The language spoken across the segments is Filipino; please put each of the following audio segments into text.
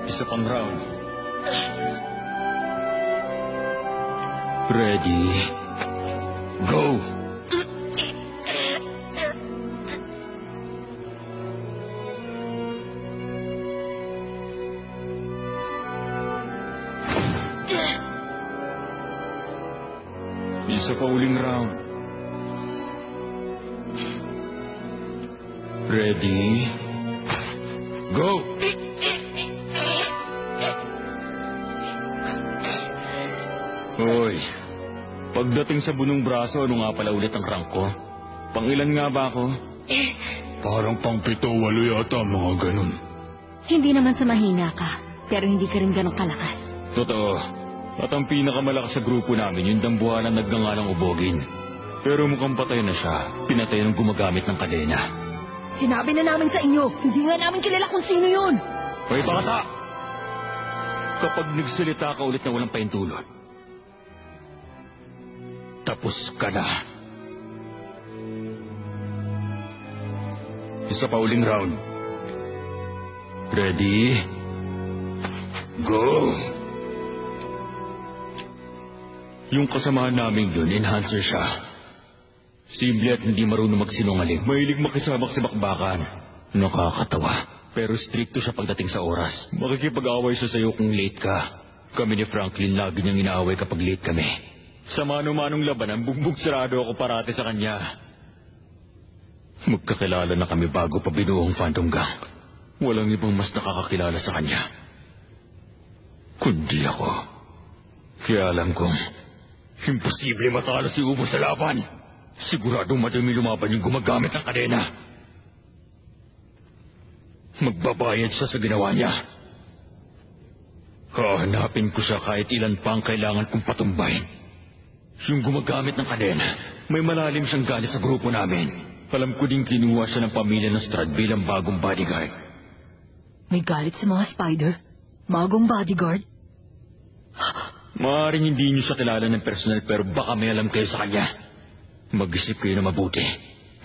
Isa pang round. Ready? Go! Isa pa uling round. Ready? Go! Hoy, pagdating sa bunong braso, ano nga pala ulit ang rank ko? Pangilan nga ba ako? Parang pang-7, 8 yata, mga ganun. Hindi naman sa mahina ka, pero hindi ka rin ganun kalakas. Totoo. At ang pinakamalakas sa grupo namin, yung dambuhanan nagngangalang ubogin. Pero mukhang patay na siya. Pinatay ng gumagamit ng kadena. Sinabi na namin sa inyo, hindi nga namin kilala kung sino yun. Hoy, bata! Kapag nagsalita ka ulit na walang paintulot, tapos ka na. Isa pa uling round. Ready? Go! Yung kasamahan namin yun, enhancer siya. Simple at hindi marunong magsinungaling. Mahilig makisabak sa bakbakan. Nakakatawa. Pero stricto siya pagdating sa oras. Makikipag-away siya sa'yo kung late ka. Kami ni Franklin lagi niyang inaaway kapag late kami. Sa mano-manong labanan, bugbog sarado ako parati sa kanya. Magkakilala na kami bago pa binuong Phantom Gang. Walang ibang mas nakakakilala sa kanya kundi ako. Kaya alam kong imposible matalo si Ubo sa laban. Siguradong madami lumaban yung gumagamit ng kadena. Magbabayad siya sa ginawa niya. Hahanapin ko siya kahit ilan pa ang kailangan kong patumbayin. Yung gumagamit ng kadena, may malalim siyang galit sa grupo namin. Alam ko din kinuha siya ng pamilya ng Strad bilang bagong bodyguard. May galit sa mga spider? Bagong bodyguard? Maaaring hindi niyo siya kilala ng personal pero baka may alam kayo sa kanya. Mag-isip kayo na mabuti.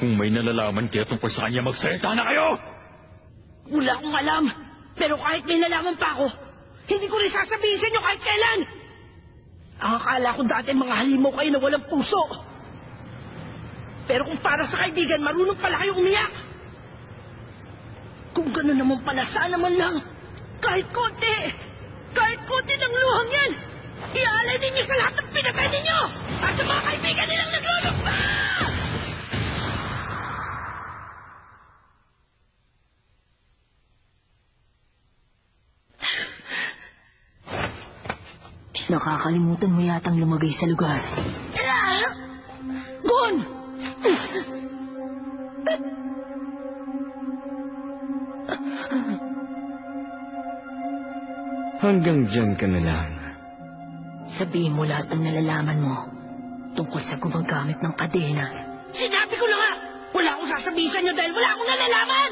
Kung may nalalaman kayo tungkol sa kanya, magsalita na kayo! Wala akong alam. Pero kahit may nalaman pa ako, hindi ko rin sasabihin sa inyo kahit kailan. Ang akala ko dati mga halimaw kayo na walang puso. Pero kung para sa kaibigan, marunong pala kayo umiyak. Kung gano'n naman pala, sana man lang, kahit konti ng luhang yan, iaalay ninyo sa lahat ng pinatay ninyo at sa mga kaibigan nilang naglulukta! Nakakalimutan mo yatang lumagay sa lugar. Gon! Hanggang dyan ka na lang. Sabihin mo lahat ng nalalaman mo tungkol sa gumagamit ng kadena. Sinabi ko na nga! Wala akong sasabihin sa inyo dahil wala akong nalalaman!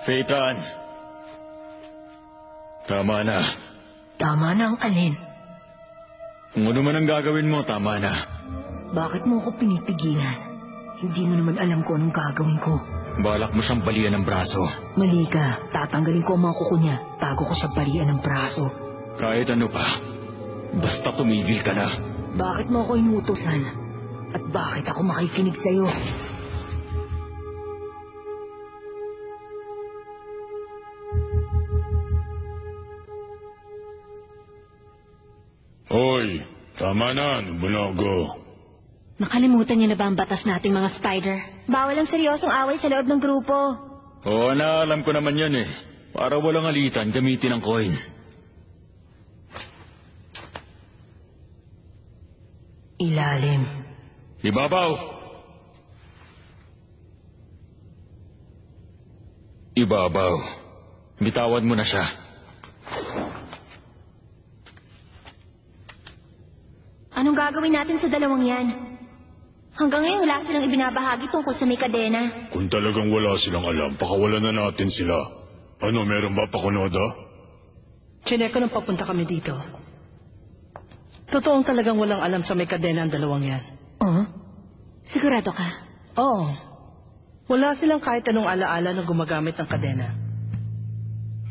Phaeton! Tama na. Tama na ang alin. Kung ano man ang gagawin mo, tama na. Bakit mo ako pinipigilan? Hindi mo naman alam ko anong gagawin ko. Balak mo siyang balian ng braso. Mali ka. Tatanggalin ko ang mga kuko niya bago ko siya balian ng braso. Kahit ano pa, basta tumigil ka na. Bakit mo ako inuutosan? At bakit ako makikinig sa'yo? Hoy, tama na, Nobunaga. Nakalimutan niyo na ba ang batas nating mga spider? Bawal ang seryosong away sa loob ng grupo. Oo na, alam ko naman yan eh. Para walang alitan, gamitin ang coin. Ilalim. Ibabaw! Ibabaw. Bitawan mo na siya. Anong gagawin natin sa dalawang yan? Hanggang ngayon wala silang ibinabahagi tungkol sa may kadena. Kung talagang wala silang alam, pakawalan na natin sila. Ano, meron ba Pakunoda? Chineko nang papunta kami dito. Totoong talagang walang alam sa may kadena ang dalawang yan. Oh? Sigurado ka? Oo. Wala silang kahit anong alaala na gumagamit ng kadena.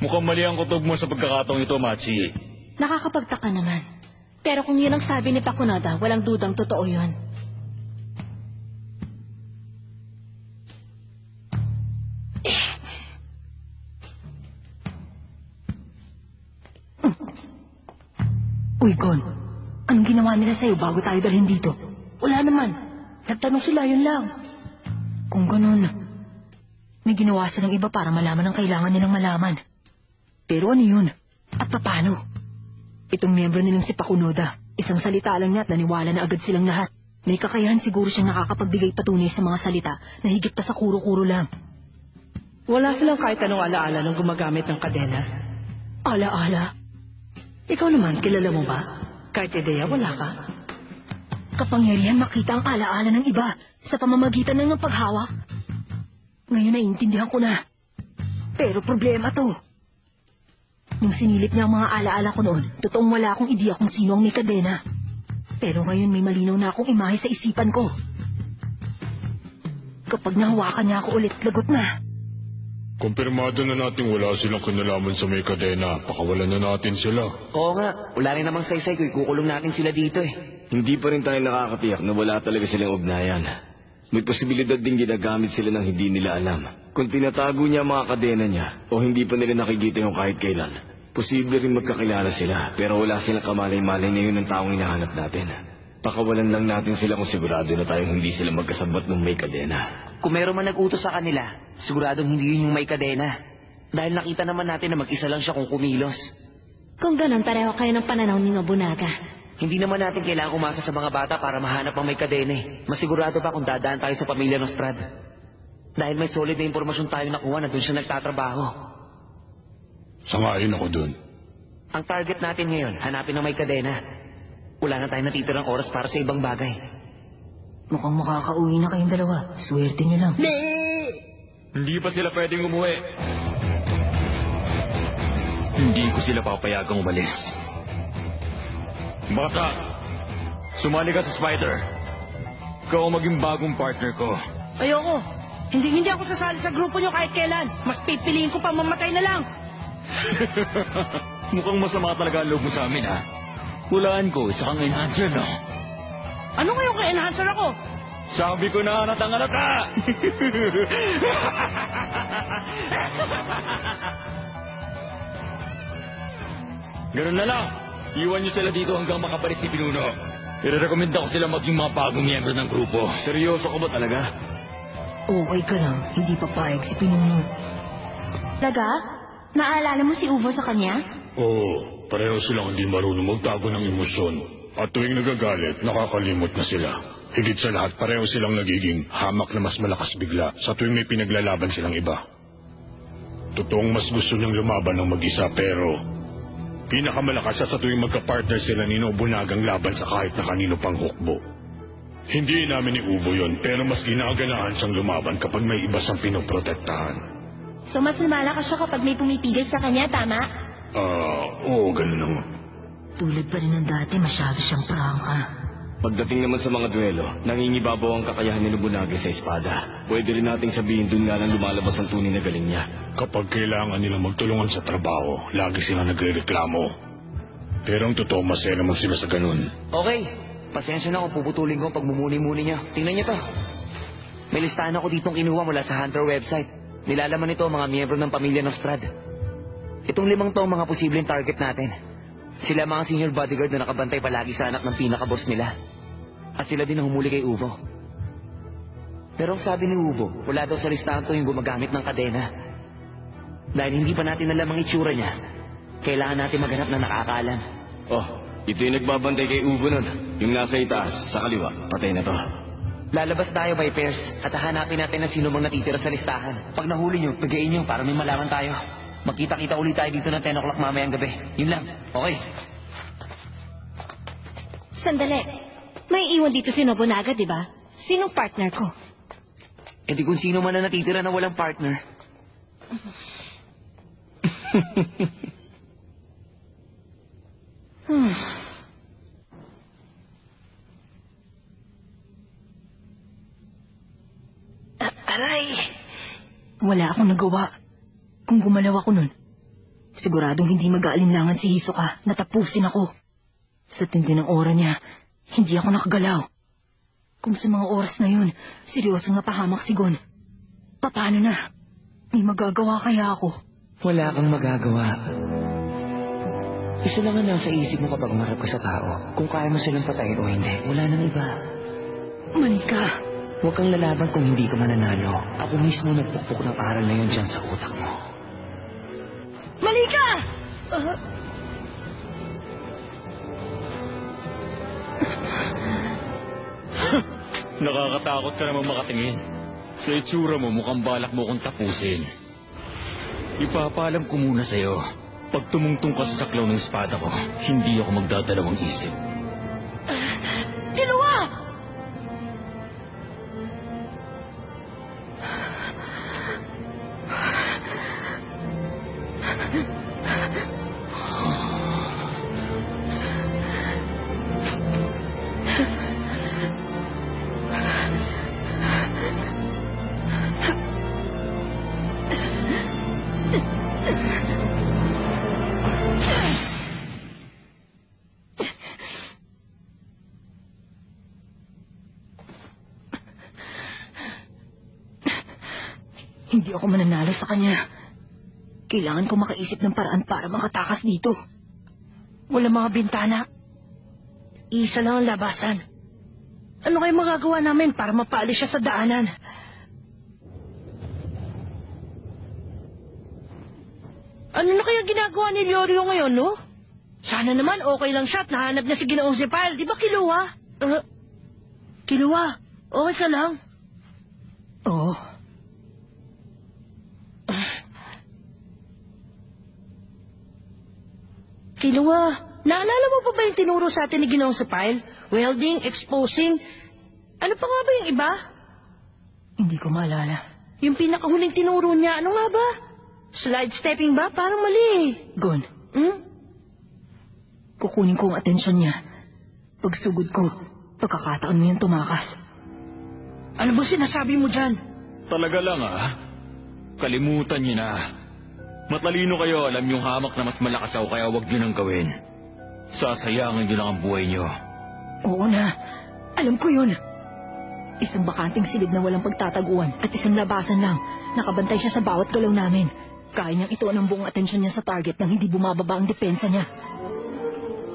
Mukhang mali ang kutob mo sa pagkakataong ito, Machi. Nakakapagtaka naman. Pero kung yun ang sabi ni Pakunoda, walang dudang totoo yun. Uy, Gon. Anong ginawa nila sa'yo bago tayo dalhin dito? Wala naman. Nagtanong sila, yun lang. Kung ganun, may ginawa silang iba para malaman ang kailangan nilang malaman. Pero ano yun? At paano? Itong miyembro nilang si Pakunoda, isang salita lang niya at naniwala na agad silang lahat. May kakayahan siguro siyang nakakapagbigay patunay sa mga salita na higit pa sa kuro-kuro lang. Wala silang kahit anong alaala nung gumagamit ng kadena. Ala-ala. Ikaw naman, kilala mo ba? Kahit ideya, wala ka. Kapangyarihan makita ang alaala ng iba sa pamamagitan ng paghawak. Ngayon naiintindihan ko na. Pero problema to. Nung sinilip niya ang mga alaala ko noon, totoong wala akong ideya kung sino ang may kadena. Pero ngayon may malinaw na akong imahe sa isipan ko. Kapag nahawakan niya ako ulit, lagot na. Kumpirmado na natin wala silang kinalaman sa may kadena. Pakawalan na natin sila. Oo nga, wala rin namang saysay ko, ikukulong natin sila dito eh. Hindi pa rin tayo nakakatiyak na wala talaga silang ugnayan. May posibilidad din ginagamit sila ng hindi nila alam. Kung tinatago niya ang mga kadena niya, o hindi pa nila nakikita yung kahit kailan, posible rin magkakilala sila, pero wala silang kamalay-malay ngayon ng taong hinahanap natin. Pakawalan lang natin sila kung sigurado na tayong hindi sila magkasabot ng may kadena. Kung meron man nag-utos sa kanila, siguradong hindi yun yung may kadena. Dahil nakita naman natin na mag-isa lang siya kung kumilos. Kung ganon, pareho kayo ng pananaw ni Nobunaga. Hindi naman natin kailangan umasa sa mga bata para mahanap ang may kadena eh. Masigurado pa kung dadaan tayo sa pamilya Nostrad. Dahil may solid na impormasyon tayo nakuha na doon siya nagtatrabaho. Sangayon ako dun. Ang target natin ngayon, hanapin ang may kadena. Wala na tayong natitirang oras para sa ibang bagay. Mukhang makakauwi na kayong dalawa. Swerte niyo lang. Hindi pa sila pwedeng umuwi. Hindi ko sila papayagang umalis. Bata, sumali ka sa Spider. Ikaw ang maging bagong partner ko. Ayoko. Hindi ako sasali sa grupo niyo kahit kailan. Mas pipiliin ko pa mamatay na lang. Mukhang masama talaga ang loob mo sa amin, ha? Hulaan ko, isa kang enhancer, no? Ano ngayong ka-enhancer ako? Sabi ko na halata! Ganun na lang. Iwan niyo sila dito hanggang makabalik si Pinuno. I-recommenda ko sila maging mga bagong miyembro ng grupo. Seryoso ka ba talaga? Okay ka lang. Hindi papayag si Pinuno. Talaga? Naalala mo si Uvo sa kanya? Oo, pareho silang hindi marunong magtago ng emosyon. At tuwing nagagalit, nakakalimot na sila. Higit sa lahat, pareho silang nagiging hamak na mas malakas bigla sa tuwing may pinaglalaban silang iba. Totoong mas gusto niyang lumaban ng mag-isa pero pinakamalakas siya sa tuwing magka-partner sila ni Nobunagang laban sa kahit na kanino pang hukbo. Hindi namin ni Ubo yon pero mas ginaganahan siyang lumaban kapag may iba siyang pinoprotektahan. So mas lumalakas siya kapag may pumipigil sa kanya, tama? Oo, ganun lang. Tulad pa rin ng dati, masyado siyang prangka. Pagdating naman sa mga duelo, nangingibabaw ang kakayahan ni Nobunaga sa espada. Pwede rin nating sabihin dun nga lang lumalabas ang tunay na galing niya. Kapag kailangan nilang magtulungan sa trabaho, lagi silang nagre-reklamo. Pero ang totoo, masaya naman sila sa ganun. Okay, pasensya na kung puputulin ko ang pagmumuni-muni niya. Tingnan niyo to. May listahan ako ditong kinuha mula sa Hunter website. Nilalaman nito ang mga miyembro ng pamilya Nostrad. Itong 5 to ang mga posibleng target natin. Sila mga senior bodyguard na nakabantay palagi sa anak ng pinaka-boss nila. At sila din ang humuli kay Uvo. Pero ang sabi ni Uvo, wala daw sa listahan to yung gumagamit ng kadena. Dahil hindi pa natin alam ang itsura niya, kailangan natin maghanap na nakakaalam. Oh, ito yung nagbabantay kay Ubo nun. Yung nasa itaas, sa kaliwa, patay na to. Lalabas tayo by pairs at hahanapin natin na sino mang natitira sa listahan. Pag nahuli nyo, bagayin nyo para may malaman tayo. Magkita-kita ulit tayo dito ng 10 o'clock mamayang gabi. Yun lang. Okay. Sandali. May iwan dito si Nobunaga, di ba? Sinong partner ko? E di kung sino man na natitira na walang partner. Aray! Wala akong nagawa. Kung gumalaw ako nun, Siguradong hindi mag-aalinlangan si Hisoka na tapusin ako. Sa tindi ng aura niya, hindi ako nakagalaw. Kung sa mga oras na yun, seryosong napahamak si Gon. Paano na? May magagawa kaya ako? Wala kang magagawa. Isa lang ang nasa isip mo kapag marap ka sa tao. Kung kaya mo silang patayin o hindi, wala nang iba. Malika. Huwag kang lalaban kung hindi ka mananalo. Ako mismo nagpukpok ng aral na yun dyan sa utak mo. Malika! Nakakatakot ka naman makatingin. Sa itsura mo, mukhang balak mo kong tapusin. Ipapaalam ko muna sa'yo. Pag tumungtong ka sa saklaw ng espada ko, hindi ako magdadalawang isip. Kinuha! Hindi ako mananalo sa kanya. Kailangan ko makaisip ng paraan para makatakas dito. Wala mga bintana. Isa lang ang labasan. Ano kayo magagawa namin para mapaalis siya sa daanan? Ano na kaya ginagawa ni Leorio ngayon, no? Sana naman okay lang siya at nahanap na si Ginoong Zepal. Di ba, Kiluwa? Kiluwa, okay ka lang? Oo. Kiluwa, naalala mo pa ba yung tinuro sa atin ni Ginoong Zepal? Welding, exposing. Ano pa nga ba yung iba? Hindi ko maalala. Yung pinakahuling tinuro niya, ano nga ba? Slide stepping ba? Parang mali. Gon. Kukunin ko ang atensyon niya. Pagsugod ko, pagkakataon mo yung tumakas. Ano ba sinasabi mo dyan? Talaga lang Kalimutan niyo na. Matalino kayo, alam yung hamak na mas malakas ako kaya wag niyo nang gawin. Sasayangan niyo lang ang buhay niyo. Oo na, alam ko yun. Isang bakanting silid na walang pagtataguan at isang labasan lang. Nakabantay siya sa bawat galaw namin. Kaya niyang ituon ang buong atensyon niya sa target nang hindi bumababa ang depensa niya.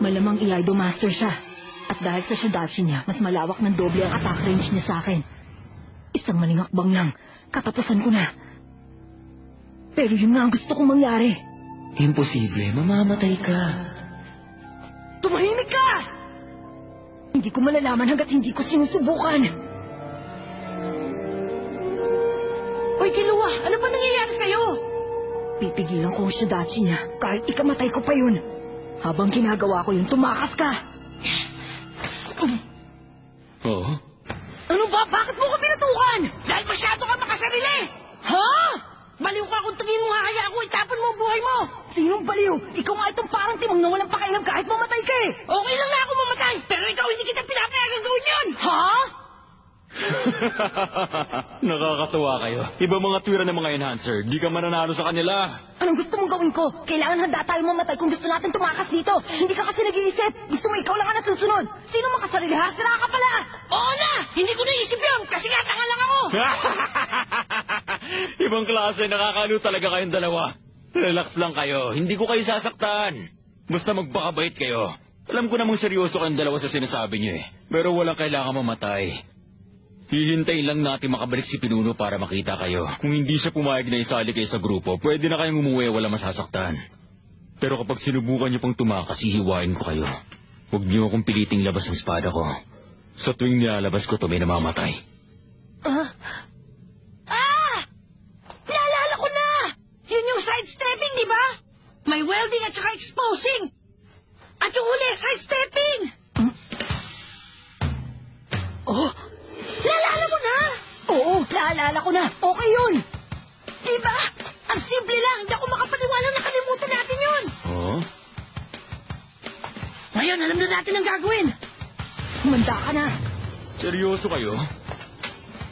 Malamang i-idol master siya. At dahil sa syudachi niya, mas malawak ng doble ang attack range niya sa akin. Isang malingakbang lang, katapusan ko na. Pero yun nga ang gusto kong mangyari. Imposible, mamamatay ka. Tumahimik ka! Hindi ko malalaman hanggat hindi ko sinusubukan. Hoy, Kiluwa, ano ba nangyayari sa'yo? Pipigilan ko ang syudachi niya kahit ikamatay ko pa yun. Habang ginagawa ko yun, tumakas ka. Oo? Ano ba? Bakit mo ko pinatukan? Dahil masyado ka makasarili! Ha? Baliw ka kung tingin mo hahaya ako, itapon mo ang buhay mo! Sinong baliw? Ikaw nga itong parang timong na walang pakialam kahit mamatay ka eh! Okay lang na ako mamatay, pero ikaw hindi kita pinapayagan gawin yun! Ha? Nakakatuwa kayo. Iba mga tuwira ng mga enhancer. Di ka mananalo sa kanila. Anong gusto mong gawin ko? Kailangan handa tayo mamatay kung gusto natin tumakas dito. Hindi ka kasi nag-iisip. Gusto mo ikaw lang ang nasusunod. Sino makasarili ha? Sira ka pala! Oo na! Hindi ko naisip yun kasi nga tanga lang ako! Ibang klase, nakakalo talaga kayong dalawa. Relax lang kayo. Hindi ko kayo sasaktan. Basta magpakabait kayo. Alam ko namang seryoso kayong dalawa sa sinasabi niyo Pero walang kailangan mamatay. Hihintayin lang natin makabalik si Pinuno para makita kayo. Kung hindi siya pumayag na isali kayo sa grupo, pwede na kayong umuwi wala masasaktan. Pero kapag sinubukan niyo pang tumakas, hihiwain ko kayo. Huwag niyo akong piliting labas ang espada ko. Sa tuwing nilalabas ko to, may namamatay. Naalala ko na! Yun yung sidestepping, di ba? May welding at saka exposing. At yung huli, sidestepping! Oh! Naalala mo na? Oo, naalala ko na. Okay yun. Diba? Ang simple lang. Hindi ako makapaniwala na kalimutan natin yun. Oo? Ngayon, alam na natin ang gagawin. Humanda ka na. Seryoso kayo?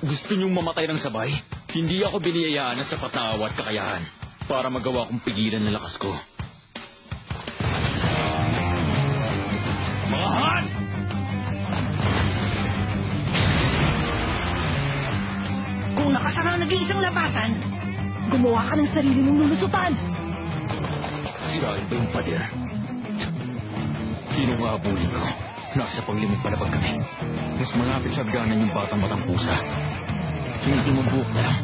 Gusto niyong mamatay ng sabay? Hindi ako biniyayaan ng sapat na awa at kakayahan para magawa kong pigilan ng lakas ko. Kung nakasara ang nag-iisang labasan, Gumawa ka ng sarili mong lulusutan. Sirain ba yung pader? Sino nga abulin ko? Nasa panglimang palabag kami. Mas malapit sa hagdanan yung batang matang pusa. Hindi mo buhok na lang.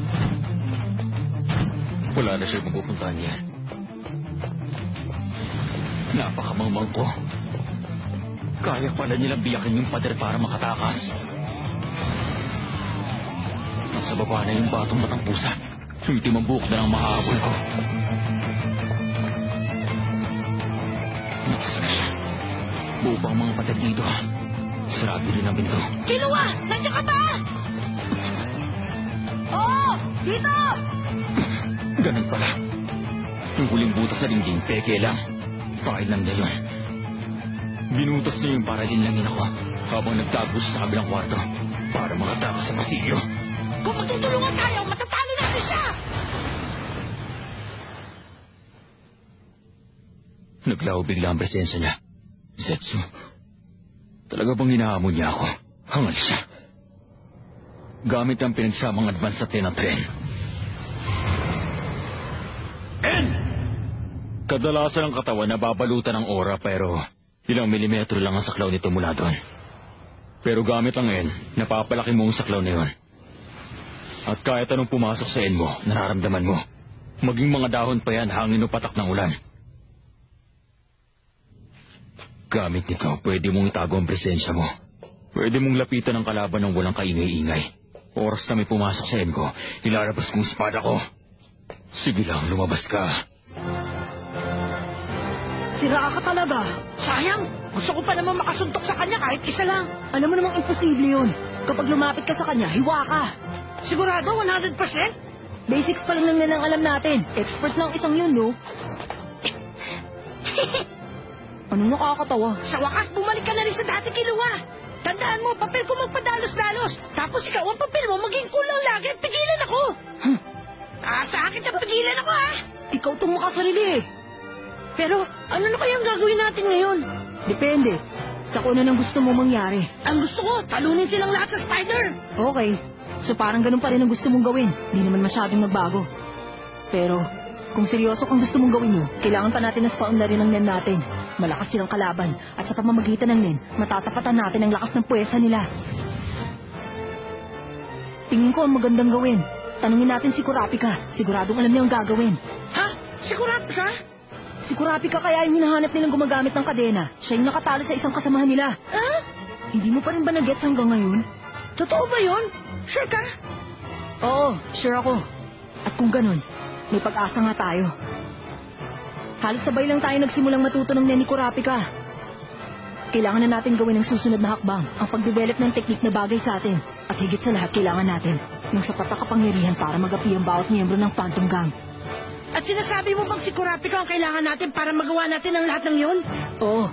Wala na siya mapupuntahan niya. Napakamangmang ko. Kaya pala nilang biyakin yung pader para makatakas. Nasa baba na yung batang matang pusa. Yung timang buhok na lang mahahabol ko. Nakasa na siya. Buo pa ang mga pader dito. Sarado rin ang pinto. Kinuha! Nandiyan ka ba? Oo! Dito! Ganun pala. Yung huling butas sa dingding, peke lang. Kahit lang na yun. Binutas niya yung para linlangin ako habang nagtago sa kabilang kwarto para makatakas sa pasilyo. Kung magtutulungan tayo, matatalo natin siya! Naglaho bigla ang presensya niya. Zetsu, talaga bang hinahamon niya ako? Hangal siya. Gamit ang pinagsamang advance sa tinatren. Kadalasan ang katawan nababalutan ng aura pero ilang milimetro lang ang saklaw nito mula doon. Pero gamit ang napapalaki mo ang saklaw na yun. At kahit anong pumasok sa mo, nararamdaman mo. Maging mga dahon pa yan hangin o patak ng ulan. Gamit nito, pwede mong itago ang presensya mo. Pwede mong lapitan ang kalaban ng walang kaingay-ingay. Oras na may pumasok sa ko, ilalabas kong espada ko. Sige lang, lumabas ka. Sira ka talaga. Sayang, gusto ko pa naman makasuntok sa kanya kahit isa lang. Alam mo namang imposible yun. Kapag lumapit ka sa kanya, hiwa ka. Sigurado, 100%? Basics pa lang nalang alam natin. Expert lang isang yun, no? Anong nakakatawa? Sa wakas, bumalik ka na rin sa dati kiluwa. Tandaan mo, papel ko magpadalos-dalos. Tapos ikaw, ang papel mo maging kulang lagi at pigilan ako. Sa akin ang pigilan ako, ha? Ikaw itong makasarili eh. Pero, ano na kayang gagawin natin ngayon? Depende. Sa kung ano nang gusto mo mangyari. Ang gusto ko, talunin silang lahat sa spider. Okay. So parang ganun pa rin ang gusto mong gawin. Hindi naman masyadong nagbago. Pero, kung seryoso kung gusto mong gawin yun, kailangan pa natin na spawn na rin ang nen natin. Malakas silang kalaban. At sa pamamagitan ng nen, matatapatan natin ang lakas ng puwersa nila. Tingin ko ang magandang gawin. Tanungin natin si Kurapika. Siguradong alam niya ang gagawin. Ha? Si Kurapika? Si Kurapika kaya yung hinahanap nilang gumagamit ng kadena. Siya yung nakatalo sa isang kasamahan nila. Ha? Hindi mo pa rin ba nag-gets hanggang ngayon? Totoo ba yun? Sure ka? Oo, sure ako. At kung ganun, may pag-asa nga tayo. Halos sabay lang tayo nagsimulang matuto ng ni Kurapika. Kailangan na natin gawin ang susunod na hakbang, ang pag-develop ng teknik na bagay sa atin. At higit sa lahat, kailangan natin ng sapat na kapangyarihan para magapi ang bawat miyembro ng Phantom Gang. At sinasabi mo bang si Kurapika ang kailangan natin para magawa natin ang lahat ng yun? Oo,